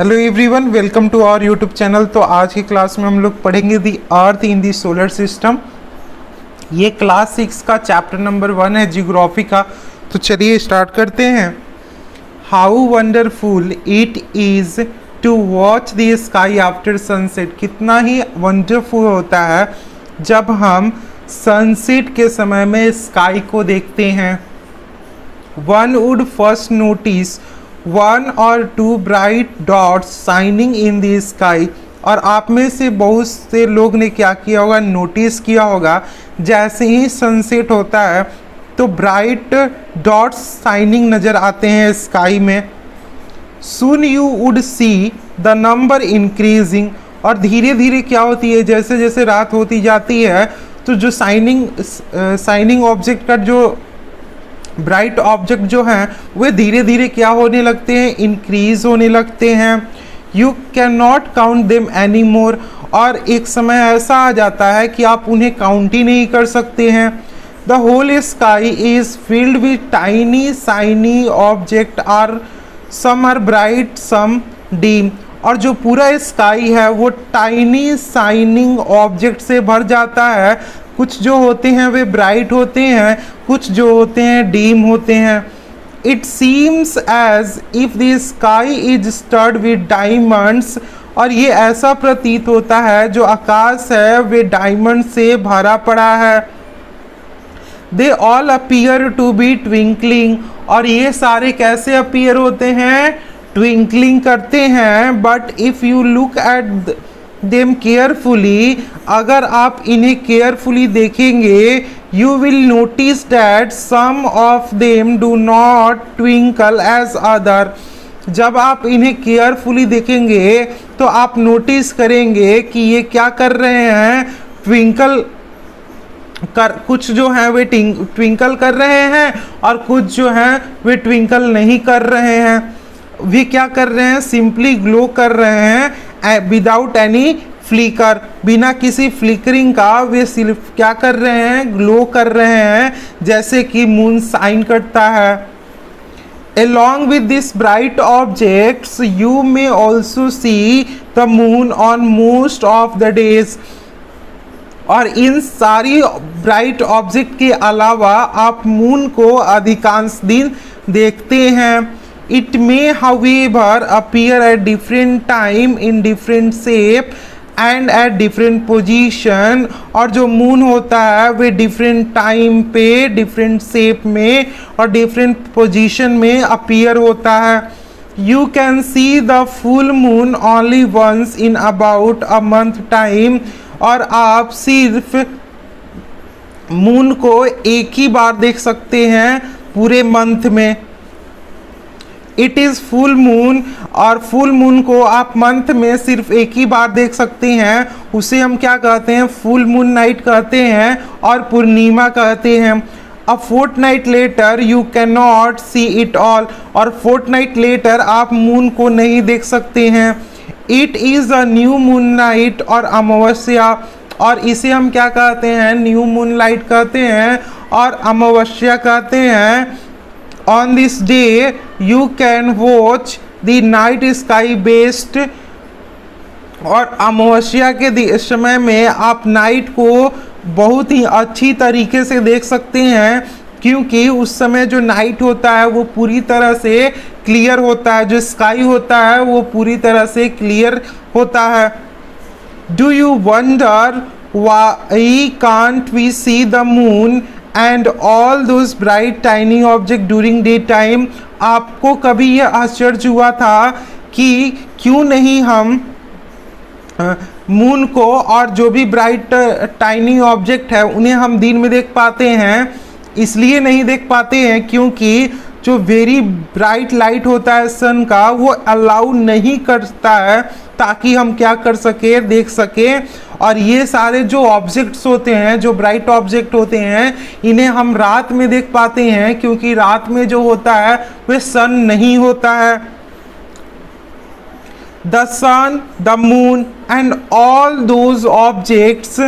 Hello everyone, welcome to our YouTube channel. तो आज की क्लास में हम लोग पढ़ेंगे the earth in the solar system. ये क्लास 6 का चैप्टर नंबर 1 है जियोग्राफी का। तो चलिए स्टार्ट करते हैं। How wonderful it is to watch the sky after sunset. कितना ही वंडरफुल होता है जब हम सनसेट के समय में स्काई को देखते हैं। One would first notice 1 or 2 bright dots shining in the sky। और आप में से बहुत से लोग ने क्या किया होगा, नोटिस किया होगा जैसे ही सनसेट होता है तो ब्राइट डॉट्स शाइनिंग नज़र आते हैं स्काई में। Soon you would see the number increasing। और धीरे धीरे क्या होती है, जैसे जैसे रात होती जाती है तो जो शाइनिंग ऑब्जेक्ट का जो ब्राइट ऑब्जेक्ट जो हैं वे धीरे धीरे क्या होने लगते हैं, इंक्रीज होने लगते हैं। You can not count them any more. और एक समय ऐसा आ जाता है कि आप उन्हें काउंट ही नहीं कर सकते हैं। The whole sky is filled with tiny shiny object are some are bright some dim. और जो पूरा स्काई है वो टाइनी शाइनिंग ऑब्जेक्ट से भर जाता है। कुछ जो होते हैं वे ब्राइट होते हैं, कुछ जो होते हैं डीम होते हैं। It seems as if the sky is studded with diamonds. और ये ऐसा प्रतीत होता है जो आकाश है वे डायमंड से भरा पड़ा है। They all appear to be twinkling. और ये सारे कैसे अपीयर होते हैं, ट्विंकलिंग करते हैं। But if you look at them carefully, अगर आप इन्हें केयरफुली देखेंगे, you will notice that some of them do not twinkle as other. जब आप इन्हें केयरफुली देखेंगे तो आप नोटिस करेंगे कि ये क्या कर रहे हैं, ट्विंकल कर, कुछ जो हैं वे ट्विंकल कर रहे हैं और कुछ जो हैं वे ट्विंकल नहीं कर रहे हैं। वे क्या कर रहे हैं, सिंपली ग्लो कर रहे हैं विदाउट एनी फ्लिकर। बिना किसी फ्लिकरिंग का वे सिर्फ क्या कर रहे हैं, ग्लो कर रहे हैं, जैसे कि मून शाइन करता है। Along with these bright objects, you may also see the moon on most of the days। और इन सारी ब्राइट ऑब्जेक्ट के अलावा आप मून को अधिकांश दिन देखते हैं। It may however appear at different time in different shape and at different position। और जो मून होता है वे डिफरेंट टाइम पे, डिफरेंट शेप में और डिफरेंट पोजीशन में अपीयर होता है। You can see the full moon only once in about a month time। और आप सिर्फ मून को एक ही बार देख सकते हैं पूरे मंथ में। It is full moon. और फुल मून को आप मंथ में सिर्फ एक ही बार देख सकते हैं। उसे हम क्या कहते हैं, फुल मून नाइट कहते हैं और पूर्णिमा कहते हैं। A fortnight later you can not see it all. और फोर्टनाइट लेटर आप मून को नहीं देख सकते हैं। It is a new moon night और अमावस्या। और इसे हम क्या कहते हैं, न्यू मून लाइट कहते हैं और अमावस्या कहते हैं। On this day you can watch the night sky best। और अमावस्या के समय में आप नाइट को बहुत ही अच्छी तरीके से देख सकते हैं, क्योंकि उस समय जो नाइट होता है वो पूरी तरह से क्लियर होता है, जो स्काई होता है वो पूरी तरह से क्लियर होता है। Do you wonder why can't we see the moon and all those bright tiny object during daytime? आपको कभी यह आश्चर्य हुआ था कि क्यों नहीं हम मून को और जो भी ब्राइट टाइनी ऑब्जेक्ट है उन्हें हम दिन में देख पाते हैं? इसलिए नहीं देख पाते हैं क्योंकि जो वेरी ब्राइट लाइट होता है सन का वो अलाउ नहीं करता है ताकि हम क्या कर सके, देख सके। और ये सारे जो ऑब्जेक्ट्स होते हैं, जो ब्राइट ऑब्जेक्ट होते हैं, इन्हें हम रात में देख पाते हैं क्योंकि रात में जो होता है वह सन नहीं होता है। The sun, the moon and all those objects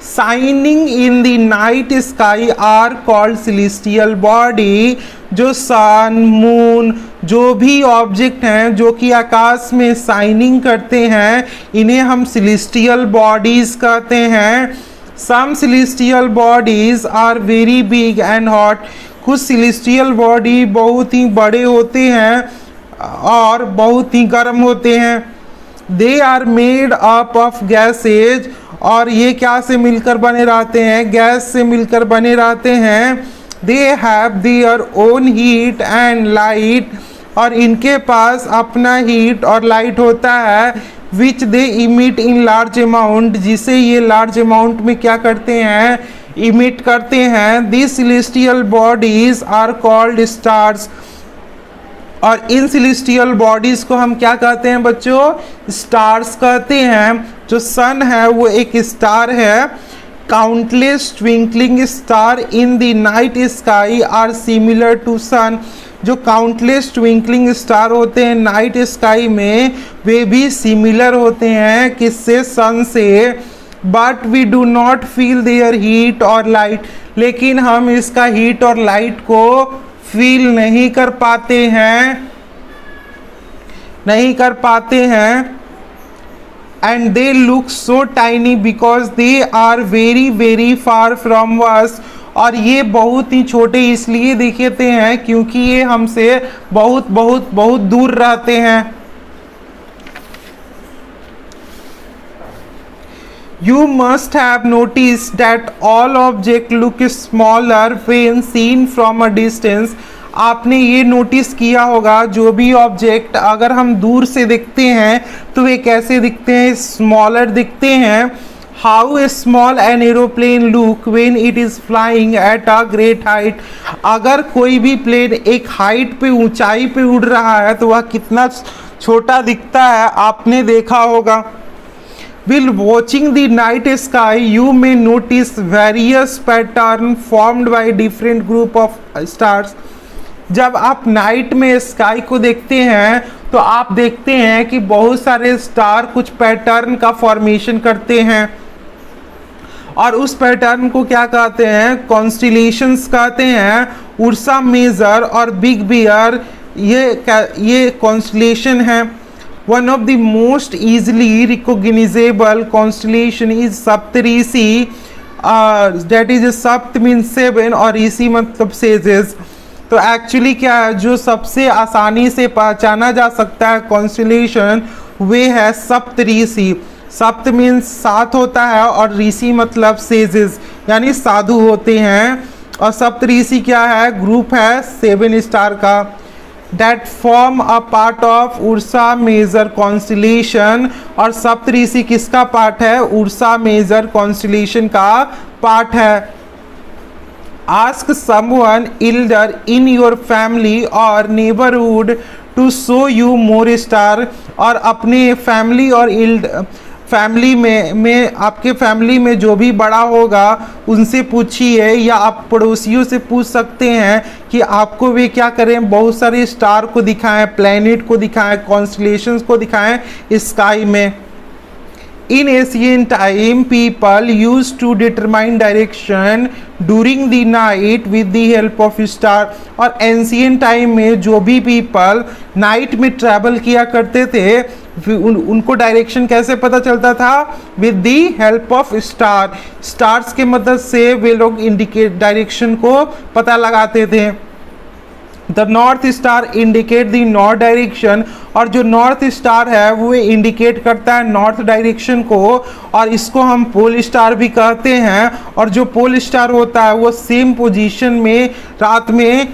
shining in the night sky are called celestial body. जो सन, मून, जो भी ऑब्जेक्ट हैं जो कि आकाश में शाइनिंग करते हैं, इन्हें हम सेलेस्टियल बॉडीज कहते हैं। Some celestial bodies are very big and hot. कुछ सेलेस्टियल बॉडी बहुत ही बड़े होते हैं और बहुत ही गर्म होते हैं। They are made up of gases, और ये क्या से मिलकर बने रहते हैं? गैस से मिलकर बने रहते हैं। They have their own heat and light, और इनके पास अपना हीट और लाइट होता है। विच दे इमिट इन लार्ज अमाउंट, जिसे ये लार्ज अमाउंट में क्या करते हैं? इमिट करते हैं। This celestial bodies are called stars, और इन सेलेस्टियल बॉडीज को हम क्या कहते हैं बच्चों? स्टार्स कहते हैं। जो सन है वो एक स्टार है। Countless twinkling star in the night sky are similar to sun. जो काउंटलेस ट्विंकलिंग स्टार होते हैं नाइट स्काई में, वे भी सिमिलर होते हैं किससे? सन से। But we do not feel their heat और लाइट, लेकिन हम इसका हीट और लाइट को फील नहीं कर पाते हैं, नहीं कर पाते हैं। And they look so tiny because they are very very far from us, और ये बहुत ही छोटे इसलिए दिखते हैं क्योंकि ये हमसे बहुत बहुत बहुत दूर रहते हैं। You must have noticed that all objects look smaller when seen from a distance. आपने ये नोटिस किया होगा जो भी ऑब्जेक्ट अगर हम दूर से देखते हैं तो वे कैसे दिखते हैं? स्मॉलर दिखते हैं। How small an aeroplane look when it is flying at a great height. अगर कोई भी प्लेन एक हाइट पे, ऊंचाई पे उड़ रहा है तो वह कितना छोटा दिखता है, आपने देखा होगा। While watching the night sky, you may notice various patterns formed by different group of stars. जब आप नाइट में स्काई को देखते हैं तो आप देखते हैं कि बहुत सारे स्टार कुछ पैटर्न का फॉर्मेशन करते हैं, और उस पैटर्न को क्या कहते हैं? कॉन्स्टिलेशंस कहते हैं। उर्सा मेजर और बिग बियर ये कॉन्स्टिलेशन है। One of the most easily recognizable constellation is Saptarishi, that is Sapt means 7 और ऋषि मतलब sages। तो एक्चुअली क्या है जो सबसे आसानी से पहचाना जा सकता है कॉन्स्टिलेशन, वे है सप्तऋषि। सप्त मीन्स 7 होता है और ऋषि मतलब सेजेस यानी साधु होते हैं, और सप्तऋषि क्या है? ग्रुप है 7 स्टार का। That form a part of Ursa Major constellation, और सप्तऋषि किसका पार्ट है? उर्सा मेजर कॉन्स्टिलेशन का पार्ट है। Ask someone elder in your family or neighborhood to show you more star, और अपने फैमिली और फैमिली में आपके फैमिली में जो भी बड़ा होगा उनसे पूछिए, या आप पड़ोसियों से पूछ सकते हैं कि आपको वे क्या करें? बहुत सारे स्टार को दिखाएं, प्लैनेट को दिखाएं, कॉन्स्टिलेशंस को दिखाएं स्काई में। In ancient time, people used to determine direction during the night with the help of star। और एंशियंट टाइम में जो भी पीपल नाइट में ट्रैवल किया करते थे उनको डायरेक्शन कैसे पता चलता था? With the help of star. Stars के मदद से वे लोग इंडिकेट डायरेक्शन को पता लगाते थे। The north star indicate the north direction, और जो नॉर्थ स्टार है वो इंडिकेट करता है नॉर्थ डायरेक्शन को, और इसको हम पोल स्टार भी कहते हैं। और जो पोल स्टार होता है वो सेम पोजीशन में रात में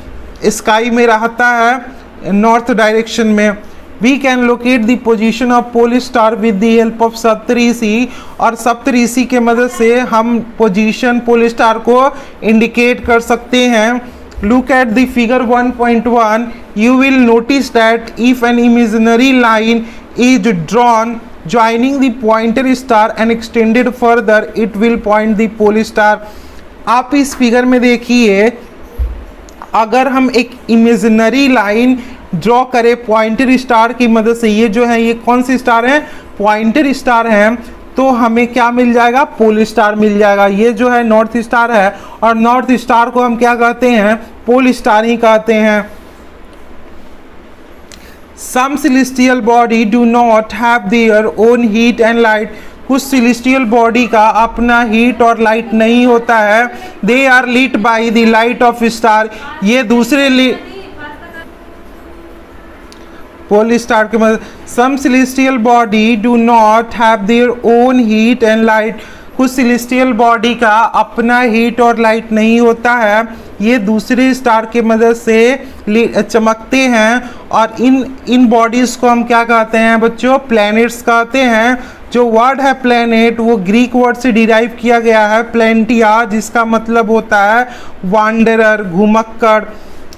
स्काई में रहता है नॉर्थ डायरेक्शन में। We can locate the position of pole star with the help of Saptarishi, और सप्तऋषि के मदद से हम पोजीशन पोल स्टार को इंडिकेट कर सकते हैं। Look at the figure 1.1. You will notice that if an imaginary line is drawn joining the pointer star and extended further, it will point the pole star. आप इस figure में देखिए, अगर हम एक इमेजिनरी लाइन ड्रॉ करें pointer star की मदद से, ये जो है ये कौन सी स्टार है? पॉइंटर स्टार है, तो हमें क्या मिल जाएगा? पोल स्टार मिल जाएगा। ये जो है नॉर्थ स्टार है, और नॉर्थ स्टार को हम क्या कहते हैं? पोल स्टार ही कहते हैं। Some celestial body do not have their own heat and light, कुछ सेलेस्टियल बॉडी का अपना हीट और लाइट नहीं होता है। They are lit by the light of star, ये दूसरे पोल स्टार के मतलब। Some celestial body do not have their own heat and light, कुछ सेलेस्टियल बॉडी का अपना हीट और लाइट नहीं होता है, ये दूसरे स्टार के मदद से चमकते हैं। और इन बॉडीज़ को हम क्या कहते हैं बच्चों? प्लैनेट्स कहते हैं। जो वर्ड है प्लैनेट वो ग्रीक वर्ड से डिराइव किया गया है प्लैंटिया, जिसका मतलब होता है वांडरर, घुमक्कड़।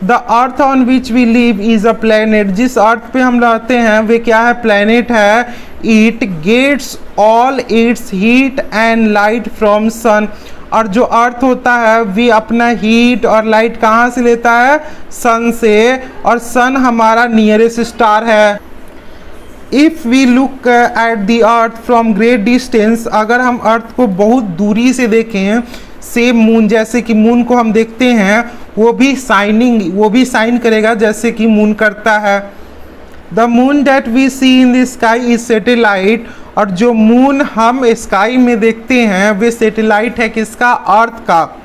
The earth on which we live is a planet, जिस अर्थ पे हम रहते हैं वे क्या है? प्लैनेट है। It gets all its heat and light from sun, और जो अर्थ होता है वे अपना हीट और लाइट कहाँ से लेता है? सन से, और सन हमारा नियरेस्ट स्टार है। If we look at the earth from great distance, अगर हम अर्थ को बहुत दूरी से देखें, सेम मून, जैसे कि मून को हम देखते हैं वो भी साइन करेगा जैसे कि मून करता है। The moon that we see in the sky is satellite, और जो मून हम स्काई में देखते हैं वे सैटेलाइट है किसका? अर्थ का।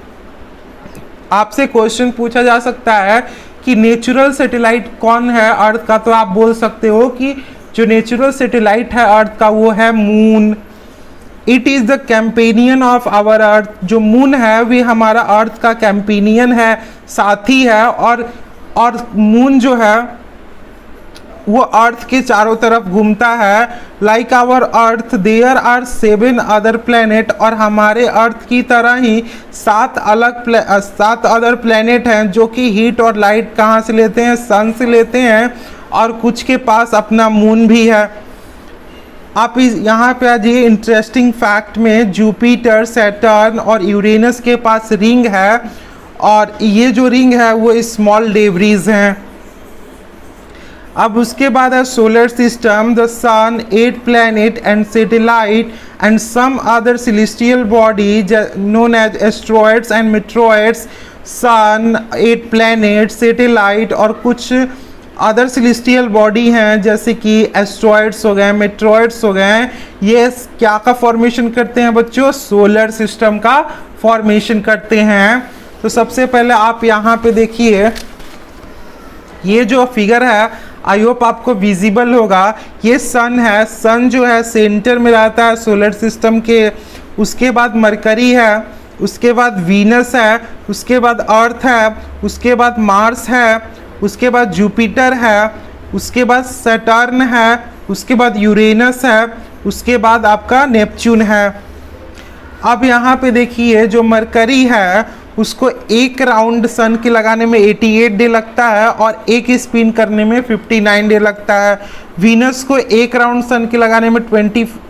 आपसे क्वेश्चन पूछा जा सकता है कि नेचुरल सैटेलाइट कौन है अर्थ का, तो आप बोल सकते हो कि जो नेचुरल सैटेलाइट है अर्थ का वो है moon. It is the companion of our earth, जो मून है वे हमारा अर्थ का कैंपेनियन है, साथी है। और मून जो है वो अर्थ के चारों तरफ घूमता है। Like our earth there are 7 other planet, और हमारे अर्थ की तरह ही 7 अदर प्लैनेट हैं जो कि हीट और लाइट कहाँ से लेते हैं? सन से लेते हैं, और कुछ के पास अपना मून भी है। आप यहाँ पे आ जाइए इंटरेस्टिंग फैक्ट में, जुपिटर, सैटर्न और यूरेनस के पास रिंग है, और ये जो रिंग है वो स्मॉल डेब्रीज हैं। अब उसके बाद है solar system, the sun, 8 planet and satellite and some other celestial body known as asteroids and meteoroids. Sun, 8 planet, satellite और कुछ अदर सेलेस्टियल बॉडी हैं जैसे कि एस्ट्रॉयड्स हो गए, मेट्रॉयड्स हो गए, ये क्या का फॉर्मेशन करते हैं बच्चों? सोलर सिस्टम का फॉर्मेशन करते हैं। तो सबसे पहले आप यहाँ पे देखिए, ये जो फिगर है आई होप आपको विजिबल होगा, ये सन है। सन जो है सेंटर में रहता है सोलर सिस्टम के। उसके बाद मरकरी है, उसके बाद वीनस है, उसके बाद अर्थ है, उसके बाद मार्स है, उसके बाद जुपिटर है, उसके बाद सैटर्न है, उसके बाद यूरेनस है, उसके बाद आपका नेपच्यून है। अब यहाँ पे देखिए जो मरकरी है उसको एक राउंड सन के लगाने में 88 डे लगता है और एक स्पिन करने में 59 डे लगता है। वीनस को एक राउंड सन के लगाने में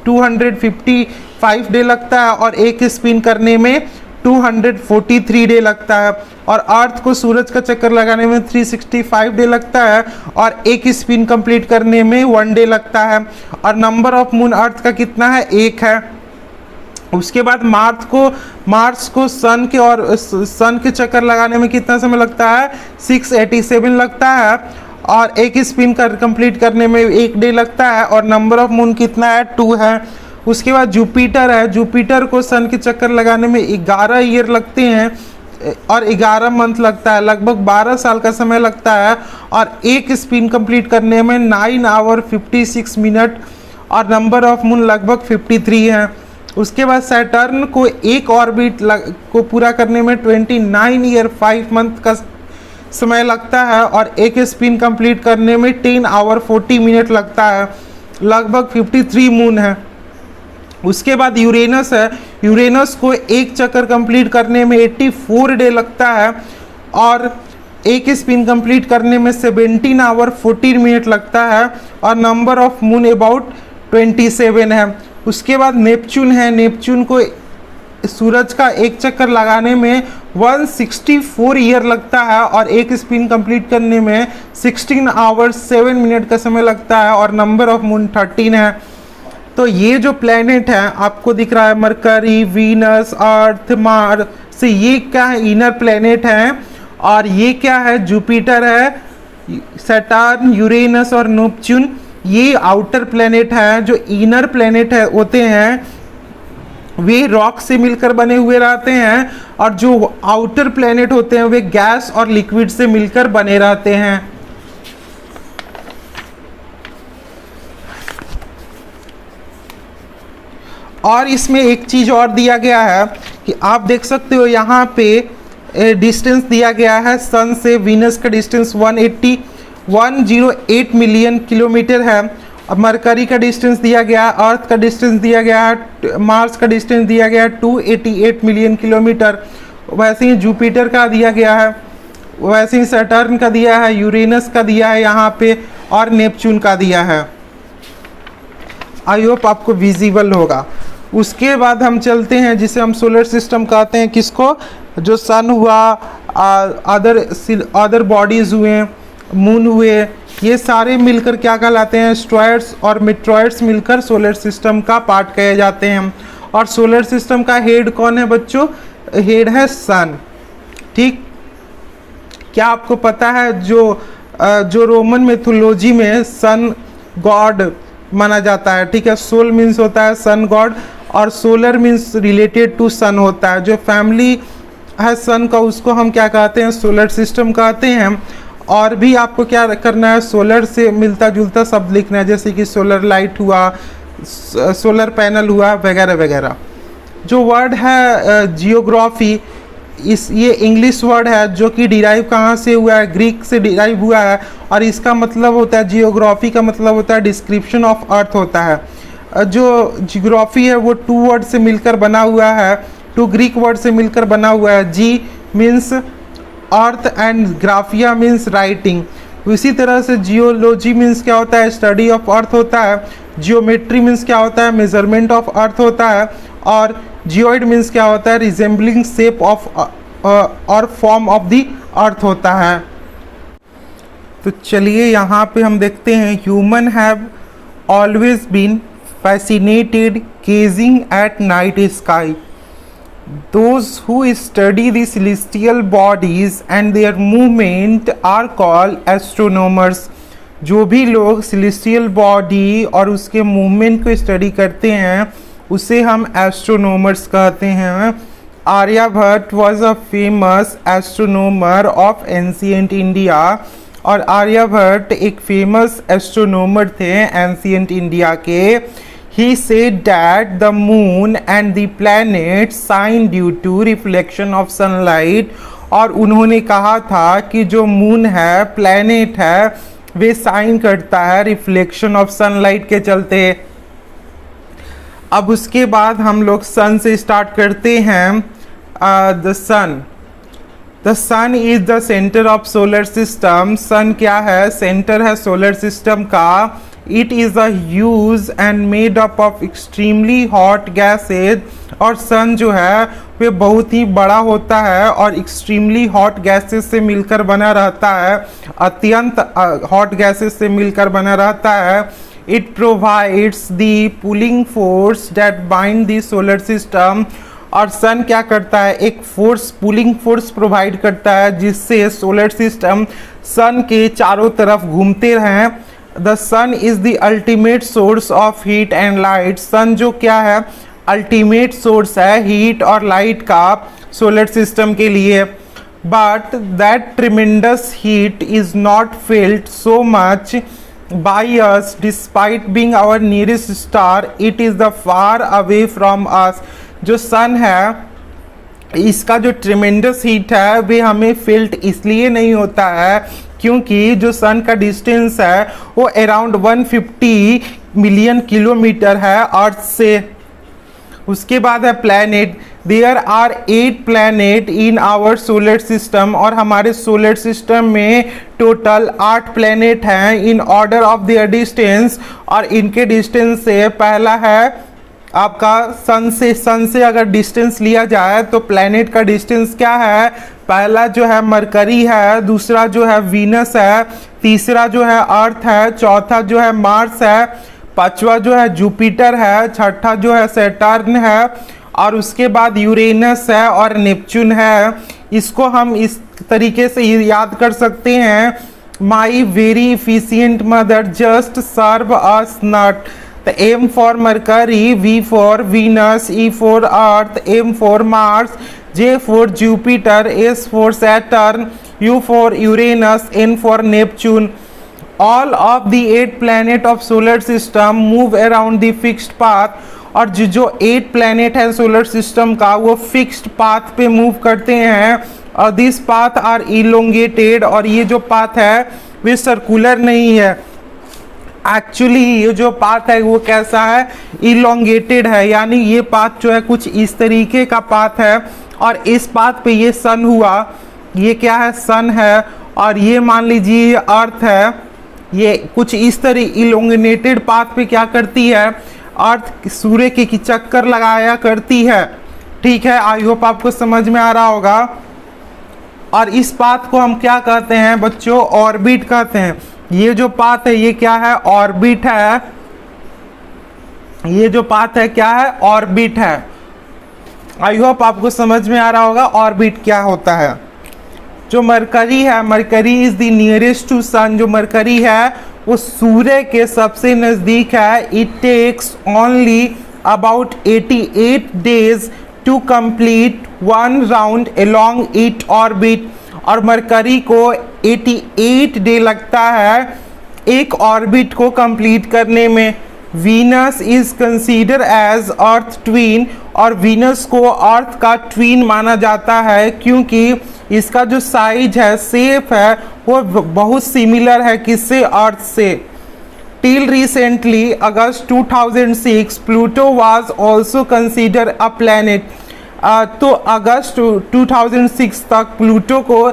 255 डे लगता है और एक स्पिन करने में 243 डे लगता है। और अर्थ को सूरज का चक्कर लगाने में 365 डे लगता है और एक स्पिन कंप्लीट करने में 1 डे लगता है। और नंबर ऑफ मून अर्थ का कितना है? 1 है। उसके बाद मार्स को सन के चक्कर लगाने में कितना समय लगता है? 687 लगता है और एक स्पिन कंप्लीट करने में 1 डे लगता है। और नंबर ऑफ मून कितना है? 2 है। उसके बाद जुपिटर है, जुपिटर को सन के चक्कर लगाने में 11 ईयर लगते हैं और 11 मंथ लगता है, लगभग 12 साल का समय लगता है। और एक स्पिन कंप्लीट करने में 9 आवर 56 मिनट और नंबर ऑफ मून लगभग 53 है। उसके बाद सैटर्न को एक ऑर्बिट को पूरा करने में 29 ईयर 5 मंथ का समय लगता है और एक स्पिन कंप्लीट करने में 10 आवर 40 मिनट लगता है, लगभग 53 मून है। उसके बाद यूरेनस है, यूरेनस को एक चक्कर कंप्लीट करने में 84 डे लगता है और एक स्पिन कंप्लीट करने में 17 आवर 14 मिनट लगता है और नंबर ऑफ मून अबाउट 27 है। उसके बाद नेपच्यून है, नेपच्यून को सूरज का एक चक्कर लगाने में 164 ईयर लगता है और एक स्पिन कंप्लीट करने में 16 आवर्स 7 मिनट का समय लगता है और नंबर ऑफ मून 13 है। तो ये जो प्लैनेट है आपको दिख रहा है, मरकरी, वीनस, अर्थ, मार्स, ये क्या है? इनर प्लैनेट है। और ये क्या है? जुपिटर है, सैटर्न, यूरेनस और नेपच्यून ये आउटर प्लेनेट है। जो इनर प्लेनेट है होते हैं वे रॉक से मिलकर बने हुए रहते हैं, और जो आउटर प्लेनेट होते हैं वे गैस और लिक्विड से मिलकर बने रहते हैं। और इसमें एक चीज और दिया गया है कि आप देख सकते हो यहाँ पे डिस्टेंस दिया गया है सन से वीनस का डिस्टेंस 108 मिलियन किलोमीटर है। अब मरकरी का डिस्टेंस दिया गया, अर्थ का डिस्टेंस दिया गया है, मार्स का डिस्टेंस दिया गया है 288 मिलियन किलोमीटर। वैसे ही जुपिटर का दिया गया है, वैसे ही सैटर्न का दिया है, यूरेनस का दिया है यहाँ पे, और नेपच्यून का दिया है। आई होप आपको विजिबल होगा। उसके बाद हम चलते हैं जिसे हम सोलर सिस्टम कहते हैं, किसको, जो सन हुआ, अदर बॉडीज हुए, मून हुए, ये सारे मिलकर क्या कहलाते हैं, एस्ट्रॉयड्स और मेट्रॉयड्स मिलकर सोलर सिस्टम का पार्ट कहे जाते हैं। और सोलर सिस्टम का हेड कौन है बच्चों, हेड है सन। ठीक, क्या आपको पता है जो रोमन मिथोलॉजी में सन गॉड माना जाता है। ठीक है, सोल मीन्स होता है सन गॉड और सोलर मीन्स रिलेटेड टू सन होता है। जो फैमिली है सन का उसको हम क्या कहते हैं, सोलर सिस्टम कहते हैं। और भी आपको क्या करना है, सोलर से मिलता जुलता शब्द लिखना है, जैसे कि सोलर लाइट हुआ, सोलर पैनल हुआ, वगैरह वगैरह। जो वर्ड है जियोग्राफी, ये इंग्लिश वर्ड है जो कि डिराइव कहाँ से हुआ है, ग्रीक से डिराइव हुआ है, और इसका मतलब होता है, जियोग्राफी का मतलब होता है डिस्क्रिप्शन ऑफ अर्थ होता है। जो जियोग्राफी है वो 2 वर्ड से मिलकर बना हुआ है, 2 ग्रीक वर्ड से मिलकर बना हुआ है। जी means earth and graphia means writing. इसी तरह से जियोलॉजी मीन्स क्या होता है, स्टडी ऑफ अर्थ होता है। जियोमेट्री मीन्स क्या होता है, मेजरमेंट ऑफ अर्थ होता है। और जियोइड मीन्स क्या होता है, रिजेंबलिंग शेप ऑफ और फॉर्म ऑफ द अर्थ होता है। तो चलिए यहाँ पे हम देखते हैं, human have always been fascinated gazing at night sky. Those who study the celestial bodies and their movement are called astronomers. जो भी लोग celestial body और उसके movement को स्टडी करते हैं उसे हम astronomers कहते हैं। Aryabhata was a famous astronomer of ancient India। और आर्यभट्ट एक फेमस एस्ट्रोनॉमर थे एंशिएंट इंडिया के। He said that the moon and the planets shine due to reflection of sunlight। और उन्होंने कहा था कि जो मून है, प्लैनेट है, वे साइन करता है रिफ्लेक्शन ऑफ सनलाइट के चलते। अब उसके बाद हम लोग सन से स्टार्ट करते हैं। The sun is the centre of solar system. Sun क्या है, सेंटर है सोलर सिस्टम का। It is a huge and made up of extremely hot gases. और सन जो है वे बहुत ही बड़ा होता है और एक्सट्रीमली हॉट गैसेज से मिलकर बना रहता है, अत्यंत हॉट गैसेज से मिलकर बना रहता है। It provides the pulling force that bind the solar system. और सन क्या करता है, एक फोर्स, पुलिंग फोर्स प्रोवाइड करता है जिससे सोलर सिस्टम सन के चारों तरफ घूमते रहें। The sun is the ultimate source of heat and light. Sun जो क्या है, अल्टीमेट सोर्स है हीट और लाइट का सोलर सिस्टम के लिए। But that tremendous heat is not felt so much by us despite being our nearest star, it is the far away from us। जो सन है इसका जो ट्रिमेंडस हीट है वे हमें फेल्ट इसलिए नहीं होता है क्योंकि जो सन का डिस्टेंस है वो अराउंड 150 मिलियन किलोमीटर है अर्थ से। उसके बाद है planet. There are 8 planet in our solar system. और हमारे सोलर सिस्टम में टोटल 8 प्लैनेट हैं in order of their distance. और इनके डिस्टेंस से पहला है आपका सन से अगर डिस्टेंस लिया जाए तो प्लैनेट का डिस्टेंस क्या है, पहला जो है मरकरी है, दूसरा जो है वीनस है, तीसरा जो है अर्थ है, चौथा जो है मार्स है, पांचवा जो है जुपिटर है, छठा जो है सैटर्न है, और उसके बाद यूरेनस है और नेपच्यून है। इसको हम इस तरीके से याद कर सकते हैं My very efficient mother just serve us not. The M for Mercury, V for Venus, E for Earth, M for Mars, J for Jupiter, S for Saturn, U for Uranus, N for Neptune. All of the 8 planet of solar system move around the fixed path. और जो 8 planet है solar system का वो fixed path पे move करते हैं और this path are elongated, और ये जो पाथ है वो सर्कुलर नहीं है। एक्चुअली ये जो पाथ है वो कैसा है, इलोंगेटेड है, यानी ये पाथ जो है कुछ इस तरीके का पाथ है और इस पाथ पे ये सन हुआ, ये क्या है, सन है, और ये मान लीजिए अर्थ है, ये कुछ इस तरह इलोंगेटेड पाथ पे क्या करती है, अर्थ सूर्य के चक्कर लगाया करती है। ठीक है, आई होप आपको समझ में आ रहा होगा। और इस पाथ को हम क्या कहते हैं बच्चों, ऑर्बिट कहते हैं। ये जो पाथ है ये क्या है, ऑर्बिट है। ये जो पाथ है क्या है, ऑर्बिट है। आई होप आपको समझ में आ रहा होगा ऑर्बिट क्या होता है। जो मरकरी है, Mercury is the nearest to sun, जो मरकरी है वो सूर्य के सबसे नज़दीक है। It takes only about 88 days to complete 1 round along it orbit, और मरकरी को 88 डे लगता है एक ऑर्बिट को कंप्लीट करने में। Venus is consider as earth twin, और वीनस को अर्थ का ट्वीन माना जाता है क्योंकि इसका जो साइज है, शेप है, वो बहुत सिमिलर है किससे, अर्थ से। Till recently August 2006 Pluto was also consider a planet. तो अगस्त 2006 तक प्लूटो को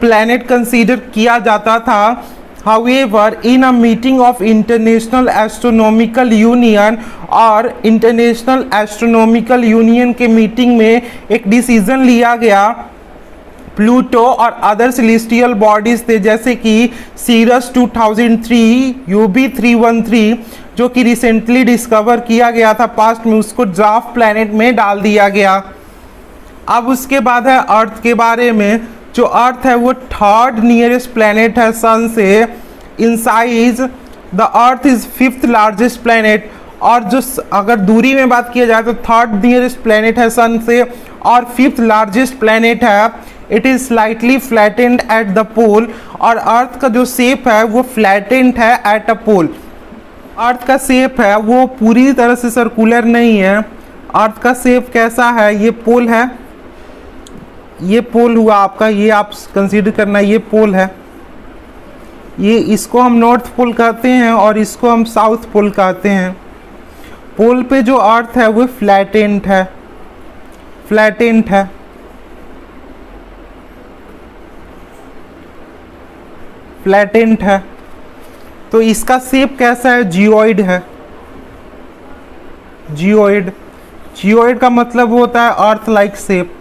प्लैनेट कंसीडर किया जाता था। However, in a meeting of International Astronomical Union, और इंटरनेशनल एस्ट्रोनॉमिकल यूनियन के मीटिंग में एक डिसीजन लिया गया, प्लूटो और अदर सेलेस्टियल बॉडीज थे जैसे कि सीरस 2003, यूबी 313 जो कि रिसेंटली डिस्कवर किया गया था पास्ट में, उसको ड्राफ्ट प्लैनेट में डाल दिया गया। अब उसके बाद है अर्थ के बारे में। जो अर्थ है वो थर्ड नियरेस्ट प्लैनेट है सन से in size. The earth is 5th largest planet, और जो अगर दूरी में बात किया जाए तो थर्ड नियरेस्ट प्लैनेट है सन से और 5th लार्जेस्ट प्लैनेट है। It is slightly flattened at the pole, और अर्थ का जो शेप है वो फ्लैटेंड है एट अ पोल। अर्थ का शेप है वो पूरी तरह से सर्कुलर नहीं है। अर्थ का शेप कैसा है, ये पोल है, ये पोल हुआ आपका, ये आप कंसीडर करना, ये पोल है, ये इसको हम नॉर्थ पोल कहते हैं और इसको हम साउथ पोल कहते हैं। पोल पे जो अर्थ है वो फ्लैटेंट है, फ्लैटेंट है। फ्लैटेंट है, तो इसका शेप कैसा है, जियोइड है। जियोइड, जियोइड का मतलब होता है earth like shape,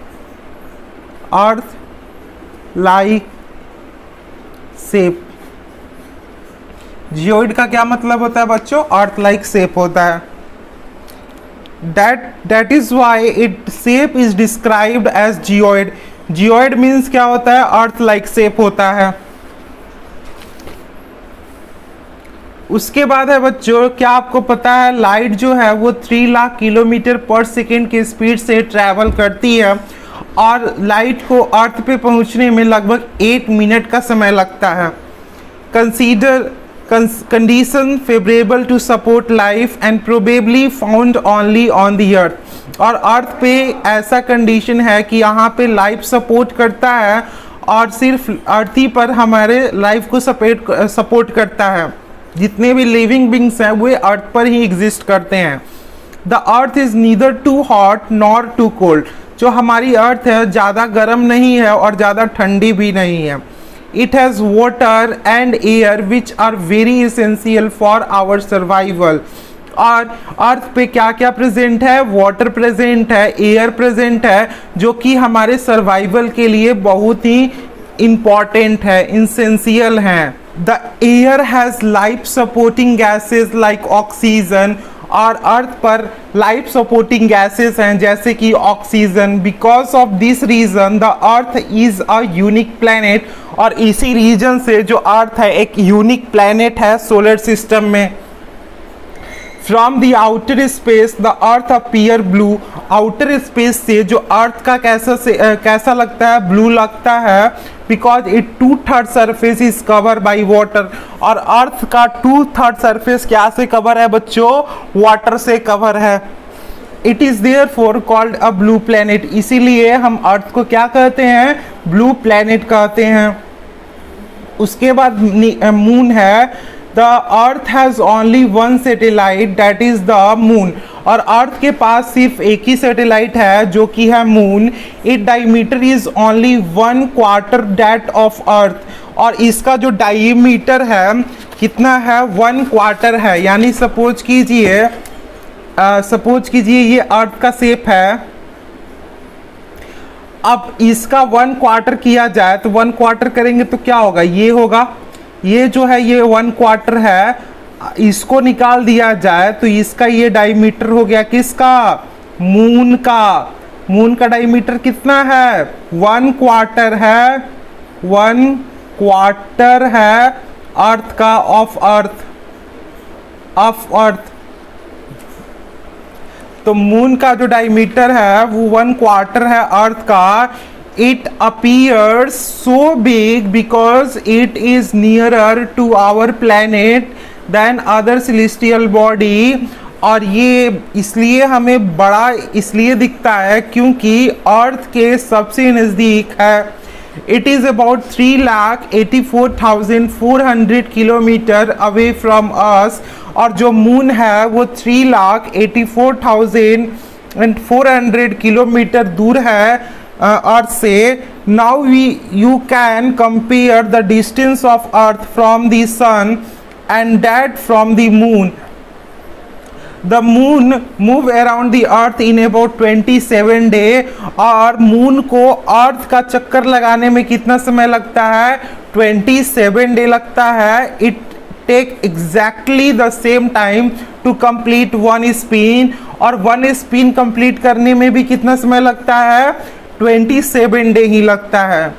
earth like shape. Geoid का क्या मतलब होता है बच्चों, अर्थ लाइक शेप होता है। that is why its shape is described as geoid। geoid means क्या होता है, अर्थ लाइक शेप होता है। उसके बाद है बच्चों, क्या आपको पता है लाइट जो है वो 3 लाख किलोमीटर पर सेकेंड की स्पीड से ट्रैवल करती है, और लाइट को अर्थ पे पहुंचने में लगभग 8 मिनट का समय लगता है। Consider condition favourable to support life and probably found only on the earth. और अर्थ पे ऐसा कंडीशन है कि यहाँ पे लाइफ सपोर्ट करता है और सिर्फ अर्थ ही पर हमारे लाइफ को सपोर्ट करता है। जितने भी लिविंग बींग्स हैं वो अर्थ पर ही एग्जिस्ट करते हैं। The earth is neither too hot nor too cold. जो हमारी अर्थ है ज़्यादा गर्म नहीं है और ज़्यादा ठंडी भी नहीं है। It has water and air which are very essential for our survival. और अर्थ पे क्या क्या प्रेजेंट है, वाटर प्रेजेंट है, एयर प्रेजेंट है, जो कि हमारे सर्वाइवल के लिए बहुत ही इम्पॉर्टेंट है, इसेंशियल हैं। The air has life supporting gases like oxygen, और अर्थ पर लाइफ सपोर्टिंग गैसेस हैं जैसे कि oxygen. Because of this reason the earth is a unique planet, और इसी रीजन से जो अर्थ है एक यूनिक प्लैनेट है सोलर सिस्टम में। From the outer space the earth appear blue, outer space से जो अर्थ का कैसा लगता है, ब्लू लगता है, because it 2/3 surface is cover by water, और अर्थ का 2/3 सरफेस क्या से कवर है बच्चों, वाटर से कवर है। It is therefore called a blue planet, इसीलिए हम अर्थ को क्या कहते हैं, ब्लू प्लैनेट कहते हैं। उसके बाद मून है। The earth has only one satellite that is the moon, और अर्थ के पास सिर्फ एक ही सैटेलाइट है जो कि है moon. It diameter is only 1/4 that of earth, और इसका जो डायमीटर है कितना है, 1/4 है। यानी सपोज कीजिए ये अर्थ का शेप है, अब इसका 1/4 किया जाए तो 1/4 करेंगे तो क्या होगा, ये होगा, ये जो है ये 1/4 है, इसको निकाल दिया जाए तो इसका ये डायमीटर हो गया किसका, मून का। मून का डायमीटर कितना है, 1/4 है, 1/4 है अर्थ का, ऑफ अर्थ। तो मून का जो डायमीटर है वो 1/4 है अर्थ का। It appears so big because it is nearer to our planet than other celestial body, और ये इसलिए हमें बड़ा इसलिए दिखता है क्योंकि अर्थ के सबसे नज़दीक है। It is about 3,84,400 kilometre away from us, और जो मून है वो 3,84,400 किलोमीटर दूर है अर्थ से। Now you can compare the distance of earth from the sun and that from the moon. The moon move around the earth in about 27 day, और moon को earth का चक्कर लगाने में कितना समय लगता है, 27 डे लगता है। It take exactly the same time to complete one spin, और वन स्पिन कंप्लीट करने में भी कितना समय लगता है, 27 डे ही लगता है।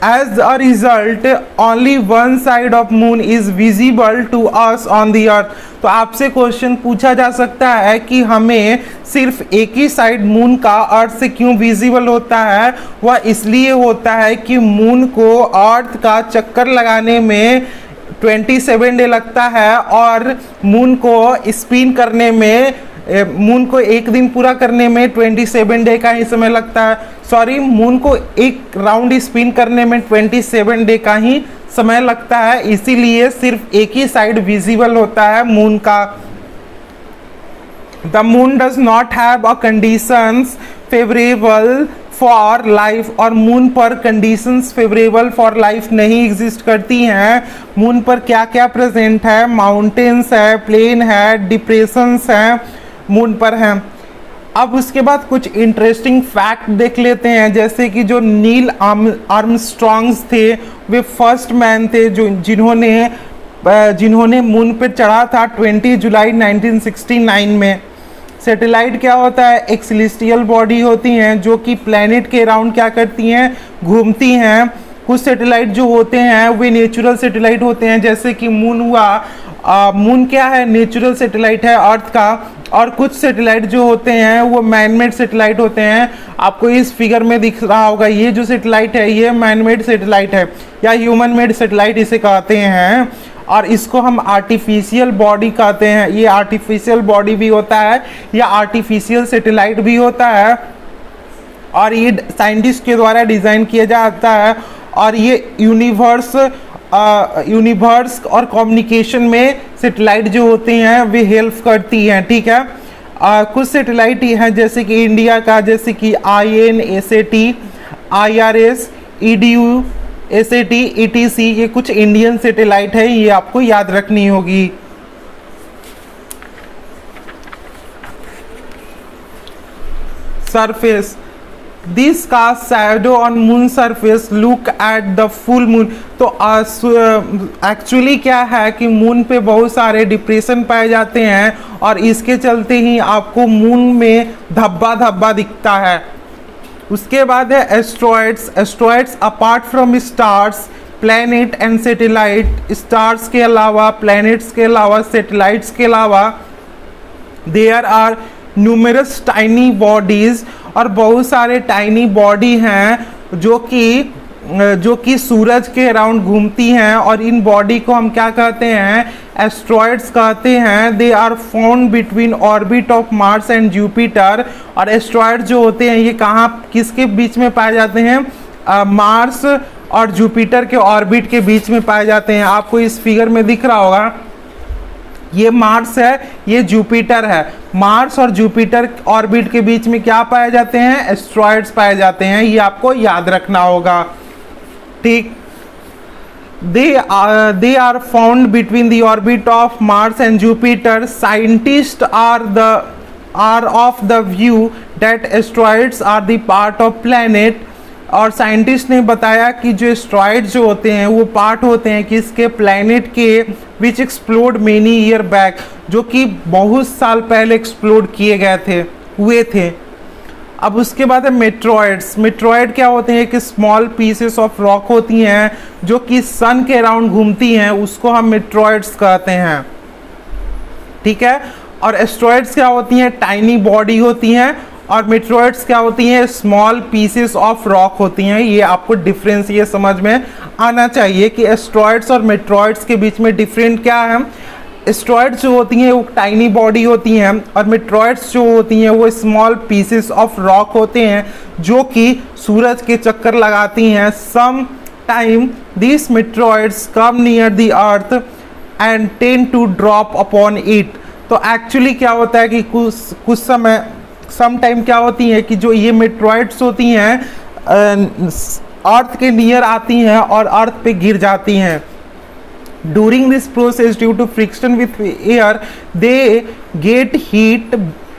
As a result only one side of moon is visible to us on the earth. तो आपसे क्वेश्चन पूछा जा सकता है कि हमें सिर्फ एक ही साइड मून का अर्थ से क्यों विजिबल होता है। वह इसलिए होता है कि मून को अर्थ का चक्कर लगाने में 27 डे लगता है, और मून को स्पिन करने में, मून को एक दिन पूरा करने में 27 डे का ही समय लगता है। सॉरी, मून को एक राउंड स्पिन करने में 27 डे का ही समय लगता है, इसीलिए सिर्फ एक ही साइड विजिबल होता है मून का। The moon does not have a conditions favourable for life, और मून पर कंडीशंस फेवरेबल फॉर लाइफ नहीं एग्जिस्ट करती हैं। मून पर क्या क्या प्रेजेंट है, माउंटेन्स है, प्लेन है, डिप्रेशंस हैं मून पर हैं। अब उसके बाद कुछ इंटरेस्टिंग फैक्ट देख लेते हैं, जैसे कि जो नील आर्मस्ट्रॉन्ग्स थे वे फर्स्ट मैन थे जो जिन्होंने मून पर चढ़ा था 20 जुलाई 1969 में। सैटेलाइट क्या होता है, एक सेलेस्टियल बॉडी होती हैं जो कि प्लैनेट के अराउंड क्या करती हैं, घूमती हैं। कुछ सैटेलाइट जो होते हैं वे नेचुरल सैटेलाइट होते हैं, जैसे कि मून हुआ, मून क्या है, नेचुरल सैटेलाइट है अर्थ का। और कुछ सैटेलाइट जो होते हैं वो मैनमेड सैटेलाइट होते हैं। आपको इस फिगर में दिख रहा होगा, ये जो सैटेलाइट है ये मैनमेड सैटेलाइट है या ह्यूमन मेड सैटेलाइट इसे कहते हैं, और इसको हम आर्टिफिशियल बॉडी कहते हैं। ये आर्टिफिशियल बॉडी भी होता है या आर्टिफिशियल सैटेलाइट भी होता है, और ये साइंटिस्ट के द्वारा डिज़ाइन किया जाता है, और ये यूनिवर्स और कम्युनिकेशन में सैटेलाइट जो होते हैं वे हेल्प करती हैं, ठीक है। कुछ सैटेलाइट हैं जैसे कि इंडिया का, जैसे कि INSAT, IRS, EDU, SAT, ETC, ये कुछ इंडियन सैटेलाइट है, ये आपको याद रखनी होगी। Surface, this cast shadow on moon surface look at the full moon. तो एक्चुअली क्या है कि मून पे बहुत सारे डिप्रेशन पाए जाते हैं और इसके चलते ही आपको मून में धब्बा धब्बा दिखता है। उसके बाद है asteroids. Asteroids apart from stars, planet and satellite, stars के अलावा, प्लैनेट्स के अलावा, सैटेलाइट्स के अलावा, there are numerous tiny bodies, और बहुत सारे टाइनी बॉडी हैं जो कि सूरज के अराउंड घूमती हैं, और इन बॉडी को हम क्या कहते हैं, एस्ट्रॉइड्स कहते हैं। They are found between orbit of Mars and Jupiter. और एस्ट्रॉइड जो होते हैं ये कहाँ किसके बीच में पाए जाते हैं, मार्स और जुपिटर के ऑर्बिट के बीच में पाए जाते हैं। आपको इस फिगर में दिख रहा होगा, ये मार्स है, ये जुपिटर है। मार्स और जुपिटर ऑर्बिट के बीच में क्या पाए जाते हैं, एस्ट्रॉइड्स पाए जाते हैं। ये आपको याद रखना होगा, ठीक। they are found between the orbit of Mars and Jupiter. Scientists are of the view that asteroids are the part of planet. और साइंटिस्ट ने बताया कि जो एस्ट्रॉइड जो होते हैं वो पार्ट होते हैं किसके, प्लैनेट के, विच एक्सप्लोड मेनी ईयर बैक, जो कि बहुत साल पहले एक्सप्लोड किए गए हुए थे। अब उसके बाद है मेट्रॉइड्स। मेट्रॉइड क्या होते हैं कि स्मॉल पीसेस ऑफ रॉक होती हैं जो कि सन के अराउंड घूमती हैं, उसको हम मेट्रॉइड्स कहते हैं, ठीक है। और एस्ट्रॉइड्स क्या होती हैं, टाइनी बॉडी होती हैं, और मेट्रॉइड्स क्या होती हैं, स्मॉल पीसेस ऑफ रॉक होती हैं। ये आपको डिफरेंस ये समझ में आना चाहिए कि एस्ट्रॉइड्स और मेट्रॉइड्स के बीच में डिफरेंट क्या है। एस्ट्रॉइड्स जो होती हैं वो टाइनी बॉडी होती हैं, और मेट्रॉइड्स जो होती हैं वो स्मॉल पीसेस ऑफ रॉक होते हैं जो कि सूरज के चक्कर लगाती हैं। Some time this meteoroids come near the earth and tend to drop upon it. तो एक्चुअली क्या होता है कि कुछ समय सम टाइम क्या होती है कि जो ये मेट्रॉइड्स होती हैं अर्थ के नियर आती हैं और अर्थ पे गिर जाती हैं। During this process due to friction with air they get heat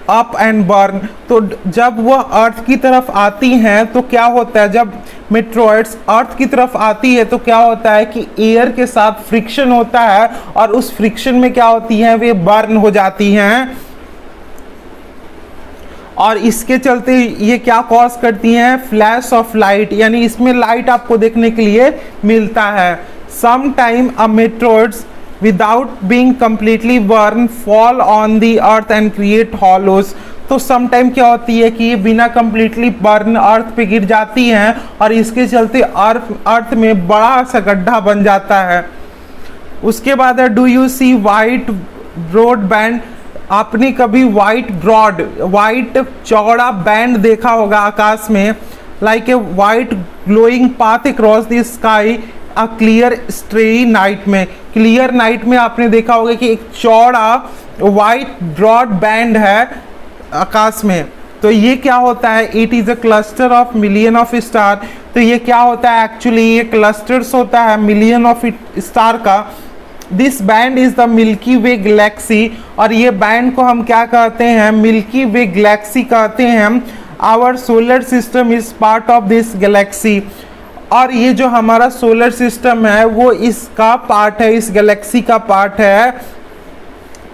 up and burn. तो जब वह अर्थ की तरफ आती हैं तो क्या होता है, जब मेट्रॉइड्स अर्थ की तरफ आती है तो क्या होता है कि एयर के साथ फ्रिक्शन होता है, और उस फ्रिक्शन में क्या होती हैं, वे बर्न हो जाती हैं। और इसके चलते ये क्या कॉज करती हैं, फ्लैश ऑफ लाइट, यानी इसमें लाइट आपको देखने के लिए मिलता है। Some time a meteoroids without being completely burn fall on the earth and create hollows. तो सम टाइम क्या होती है कि ये बिना कंप्लीटली बर्न अर्थ पे गिर जाती हैं और इसके चलते अर्थ में बड़ा सा गड्ढा बन जाता है। उसके बाद है do you see white broad band. आपने कभी वाइट चौड़ा बैंड देखा होगा आकाश में, like a white glowing path across the sky a clear starry night में। क्लियर नाइट में आपने देखा होगा कि एक चौड़ा वाइट ब्रॉड बैंड है आकाश में। तो ये क्या होता है, it is a cluster of million of star. तो ये क्या होता है, एक्चुअली ये क्लस्टर्स होता है मिलियन ऑफ स्टार का। This band is the milky way Galaxy, और ये बैंड को हम क्या कहते हैं, मिल्की वे गैलेक्सी कहते हैं। Our solar system is part of this galaxy, और ये जो हमारा सोलर सिस्टम है वो इसका पार्ट है, इस गैलेक्सी का पार्ट है।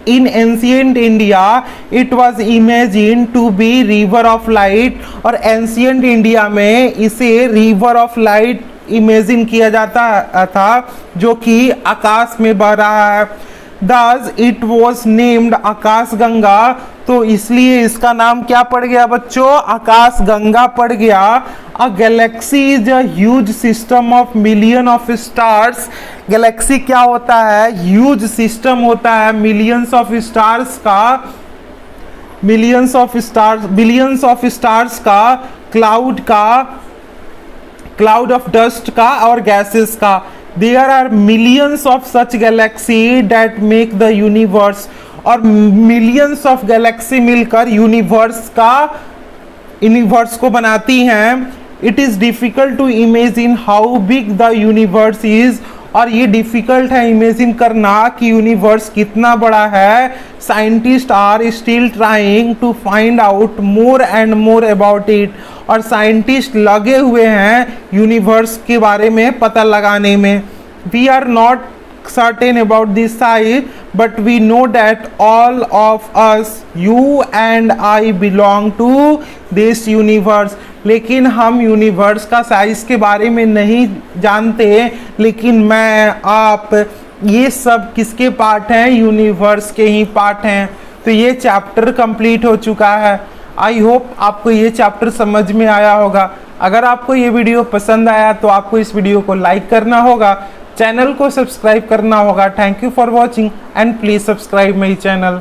In ancient India it was imagine to be river of light, और एंशियंट इंडिया में इसे रिवर ऑफ लाइट इमेजिन किया जाता था जो कि आकाश में बह रहा है। Thus it was named आकाश गंगा। तो इसलिए इसका नाम क्या पड़ गया बच्चों, आकाश गंगा पड़ गया। A galaxy is a huge system of million of stars. Galaxy क्या होता है, ह्यूज सिस्टम होता है मिलियंस ऑफ स्टार्स का, बिलियंस ऑफ स्टार्स का, क्लाउड ऑफ डस्ट का और गैसेस का। There are millions of such galaxy that make the universe, और मिलियंस ऑफ गैलेक्सी मिलकर यूनिवर्स को बनाती हैं। It is difficult to imagine how big the universe is, और ये डिफिकल्ट है इमेजिन करना कि यूनिवर्स कितना बड़ा है। Scientist are still trying to find out more and more about it, और साइंटिस्ट लगे हुए हैं यूनिवर्स के बारे में पता लगाने में। We are not certain about this size, but we know that all of us, you and I, belong to this universe. लेकिन हम यूनिवर्स का साइज के बारे में नहीं जानते, लेकिन मैं, आप, ये सब किसके पार्ट हैं? यूनिवर्स के ही पार्ट हैं। तो ये चैप्टर कंप्लीट हो चुका है। आई होप आपको ये चैप्टर समझ में आया होगा। अगर आपको ये वीडियो पसंद आया तो आपको इस वीडियो को लाइक करना होगा, चैनल को सब्सक्राइब करना होगा। Thank you for watching and please subscribe my channel.